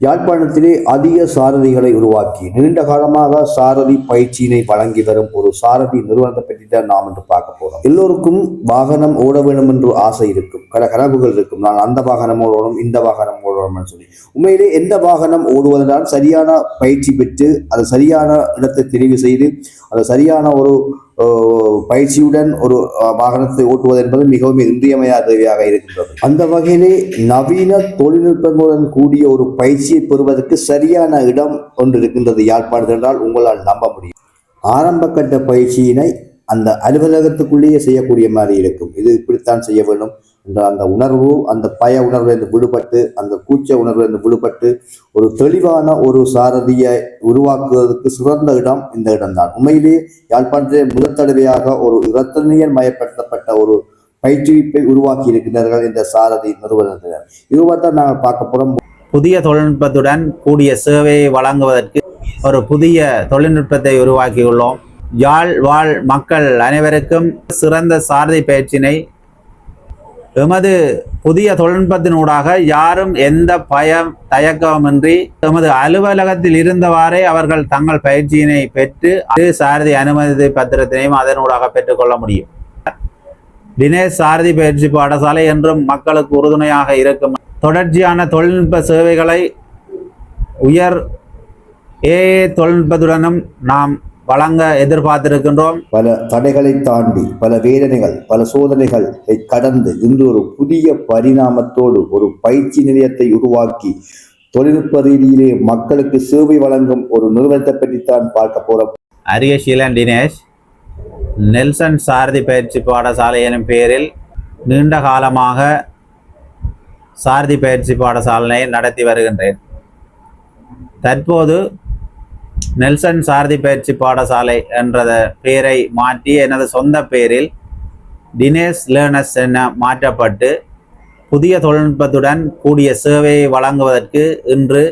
யாழ்ப்பாணத்திலே அதிக சாரதிகளை உருவாக்கி நீண்ட காலமாக சாரதி பயிற்சியினை வழங்கி வரும் ஒரு சாரதி நிறுவனத்தை பற்றி தான் நாம் என்று பார்க்க போறோம். எல்லோருக்கும் வாகனம் ஓட வேண்டும் என்று ஆசை இருக்கும், பல கனவுகள் இருக்கும். நான் அந்த வாகனம் ஓடணும், இந்த வாகனம் ஓடணும்னு சொல்லி. உண்மையிலே எந்த வாகனம் ஓடுவதனால் சரியான பயிற்சி பெற்று அது சரியான இடத்தை தெரிவு செய்து அது சரியான ஒரு பயிற்சியுடன் ஒரு வாகனத்தை ஓட்டுவது என்பது மிகவும் இன்றியமையாத தேவையாக இருக்கின்றது. அந்த வகையிலே நவீன தொழில்நுட்பங்களுடன் கூடிய ஒரு பயிற்சியை பெறுவதற்கு சரியான இடம் ஒன்று இருக்கின்றது யாழ்ப்பாணத்தில் என்றால் உங்களால் நம்ப முடியும். ஆரம்ப கட்ட பயிற்சியினை அந்த அலுவலகத்துக்குள்ளேயே செய்யக்கூடிய மாதிரி இருக்கும். இது இப்படித்தான் செய்ய வேண்டும் என்ற அந்த உணர்வு, அந்த பய உணர்விலிருந்து விடுபட்டு, அந்த கூச்ச உணர்விலிருந்து விடுபட்டு ஒரு தெளிவான ஒரு சாரதியை உருவாக்குவதற்கு சிறந்த இடம் இந்த இடம்தான். உண்மையிலேயே யாழ்ப்பாணத்திலே முதல் தடவையாக ஒரு இரத்தனியல் மயப்படுத்தப்பட்ட ஒரு பயிற்றுவிப்பை உருவாக்கி இருக்கின்றார்கள் இந்த சாரதி நிறுவனத்தினர். இதுவாகத்தான் நாங்கள் பார்க்க போறோம். புதிய தொழில்நுட்பத்துடன் கூடிய சேவையை வழங்குவதற்கு ஒரு புதிய தொழில்நுட்பத்தை உருவாக்கியுள்ளோம். யாழ் வாழ் மக்கள் அனைவருக்கும் சிறந்த சாரதி பயிற்சியினை எமது புதிய தொழில்நுட்பத்தினூடாக யாரும் எந்த பயம் தயக்கமின்றி எமது அலுவலகத்தில் இருந்தவாறே அவர்கள் தங்கள் பயிற்சியினை பெற்று சாரதி அனுமதி பத்திரத்தினையும் அதனூடாக பெற்றுக்கொள்ள முடியும். தினேஷ் சாரதி பயிற்சி பாடசாலை என்றும் மக்களுக்கு உறுதுணையாக இருக்கும். தொடர்ச்சியான தொழில்நுட்ப சேவைகளை உயர் தொழில்நுட்பத்துடனும் நாம் வழங்க எதிர்பார்த்திருக்கின்றோம். பல தடைகளை தாண்டி, பல வேதனைகள், பல சோதனைகளை கடந்து இன்று ஒரு புதிய பரிணாமத்தோடு ஒரு பயிற்சி நிலையத்தை உருவாக்கி தொழில்நுட்ப ரீதியிலே மக்களுக்கு சேவை வழங்கும் ஒரு நிறுவனத்தை பற்றித்தான் பார்க்க போறோம். அரியசீலன் தினேஷ் நெல்சன் சாரதி பயிற்சி பாடசாலை எனும் பெயரில் நீண்ட காலமாக சாரதி பயிற்சி பாடசாலையை நடத்தி வருகின்றேன். தற்போது நெல்சன் சாரதி பயிற்சி பாடசாலை என்ற பெயரை மாற்றி எனது சொந்த பெயரில் தினேஷ் லேர்னர்ஸ் என மாற்றப்பட்டு புதிய தொழில்நுட்பத்துடன் கூடிய சேவையை வழங்குவதற்கு இன்று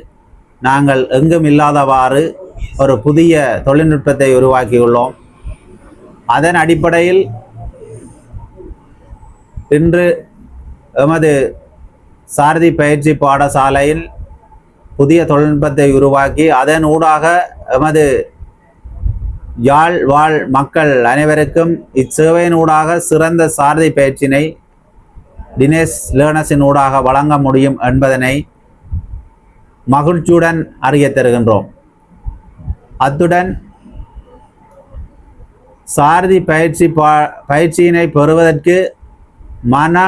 நாங்கள் எங்கும் இல்லாதவாறு ஒரு புதிய தொழில்நுட்பத்தை உருவாக்கியுள்ளோம். அதன் அடிப்படையில் இன்று எமது சாரதி பயிற்சி பாடசாலையில் புதிய தொழில்நுட்பத்தை உருவாக்கி அதன் ஊடாக எமது யாழ் வாழ் மக்கள் அனைவருக்கும் இச்சேவையின் ஊடாக சிறந்த சாரதி பயிற்சியினை தினேஷ் லேர்னர்ஸின் ஊடாக வழங்க முடியும் என்பதனை மகிழ்ச்சியுடன் அறிய தருகின்றோம். அத்துடன் சாரதி பயிற்சியினை பெறுவதற்கு மன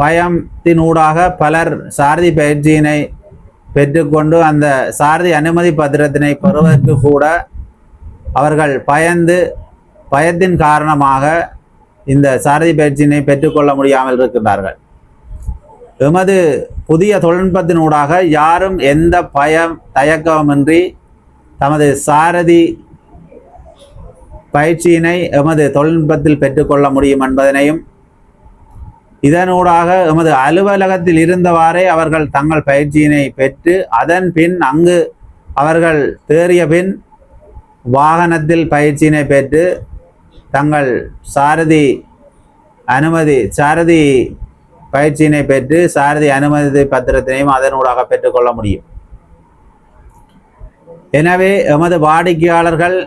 பயத்தினூடாக பலர் சாரதி பயிற்சியினை பெற்றுக்கொண்டு அந்த சாரதி அனுமதி பத்திரத்தினை பெறுவதற்கு கூட அவர்கள் பயத்தின் காரணமாக இந்த சாரதி பயிற்சியினை பெற்றுக்கொள்ள முடியாமல் இருக்கின்றார்கள். எமது புதிய தொழில்நுட்பத்தினூடாக யாரும் எந்த பயம் தயக்கமின்றி தமது சாரதி பயிற்சியினை எமது தொழில்நுட்பத்தில் பெற்றுக்கொள்ள முடியும் என்பதனையும் இதனூடாக எமது அலுவலகத்தில் இருந்தவாறே அவர்கள் தங்கள் பயிற்சியினை பெற்று அதன் பின் அங்கு அவர்கள் தேறிய பின் வாகனத்தில் பயிற்சியினை பெற்று தங்கள் சாரதி பயிற்சியினை பெற்று சாரதி அனுமதி பத்திரத்தினையும் அதனூடாக பெற்றுக்கொள்ள முடியும். எனவே எமது வாடிக்கையாளர்கள்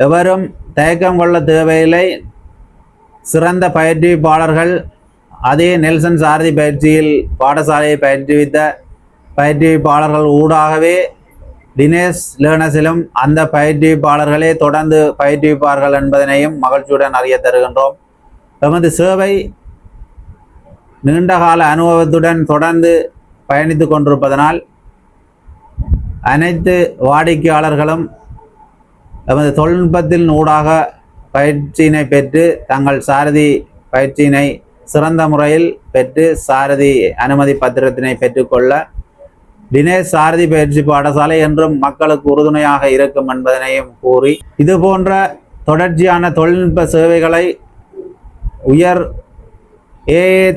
எவரும் தயக்கம் கொள்ள தேவையில்லை. சிறந்த பயிற்றுவிப்பாளர்கள் அதே நெல்சன் சாரதி பயிற்சியில் பாடசாலையை பயிற்றுவித்த பயிற்றுவிப்பாளர்கள் ஊடாகவே தினேஷ் லேர்னர்ஸிலும் அந்த பயிற்றுவிப்பாளர்களே தொடர்ந்து பயிற்றுவிப்பார்கள் என்பதனையும் மகிழ்ச்சியுடன் அறிய தருகின்றோம். எமது சேவை நீண்டகால அனுபவத்துடன் தொடர்ந்து பயணித்து கொண்டிருப்பதனால் அனைத்து வாடிக்கையாளர்களும் எமது தொழில்நுட்பத்தின் ஊடாக பயிற்சியினை பெற்று தங்கள் சாரதி பயிற்சியினை சிறந்த முறையில் பெற்று சாரதி அனுமதி பத்திரத்தினை பெற்றுக்கொள்ள தினேஷ் சாரதி பயிற்சி பாடசாலை என்றும் மக்களுக்கு உறுதுணையாக இருக்கும் என்பதனையும் கூறி இது போன்ற தொடர்ச்சியான தொழில்நுட்ப சேவைகளை உயர்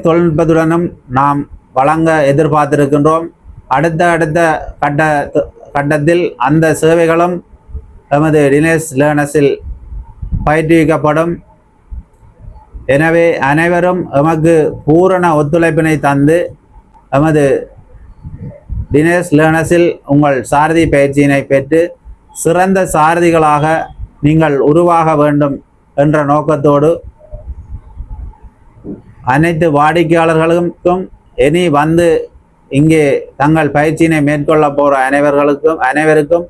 தொழில்நுட்பத்துடனும் நாம் வழங்க எதிர்பார்த்திருக்கின்றோம். அடுத்த கட்டத்தில் அந்த சேவைகளும் எமது தினேஷ் லேர்னர்ஸில் பயிற்றுவிக்கப்படும். எனவே அனைவரும் எமக்கு பூரண ஒத்துழைப்பினை தந்து எமது தினேஷ் லேர்னஸில் உங்கள் சாரதி பயிற்சியினை பெற்று சிறந்த சாரதிகளாக நீங்கள் உருவாக வேண்டும் என்ற நோக்கத்தோடு அனைத்து வாடிக்கையாளர்களுக்கும் இனி வந்து இங்கே தங்கள் பயிற்சியினை மேற்கொள்ள போகிற அனைவருக்கும்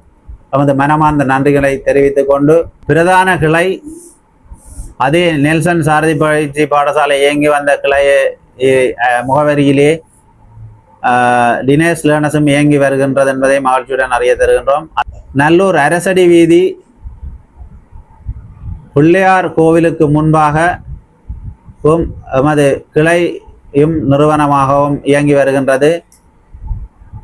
நமது மனமார்ந்த நன்றிகளை தெரிவித்துக் கொண்டு பிரதான கிளை அதே நெல்சன் சாரதி பயிற்சி பாடசாலை இயங்கி வந்த கிளையை முகவரியிலே தினேஷ் லேர்னஸும் இயங்கி வருகின்றது என்பதை மகிழ்ச்சியுடன் அறிய தருகின்றோம். நல்லூர் அரசடி வீதி பிள்ளையார் கோவிலுக்கு முன்பாக எமது கிளையும் நிறுவனமாகவும் இயங்கி வருகின்றது.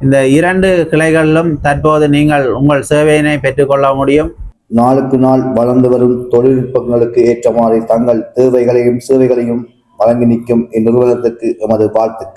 இந்த 2 கிளைகளிலும் தற்போது நீங்கள் உங்கள் சேவையினை பெற்றுக்கொள்ள முடியும். நாளுக்கு நாள் வளர்ந்து வரும் தொழில்நுட்பங்களுக்கு ஏற்றமாறு தங்கள் தேவைகளையும் சேவைகளையும் வழங்கி நிற்கும் இந்நிறுவனத்துக்கு எமது வாழ்த்துக்கள்.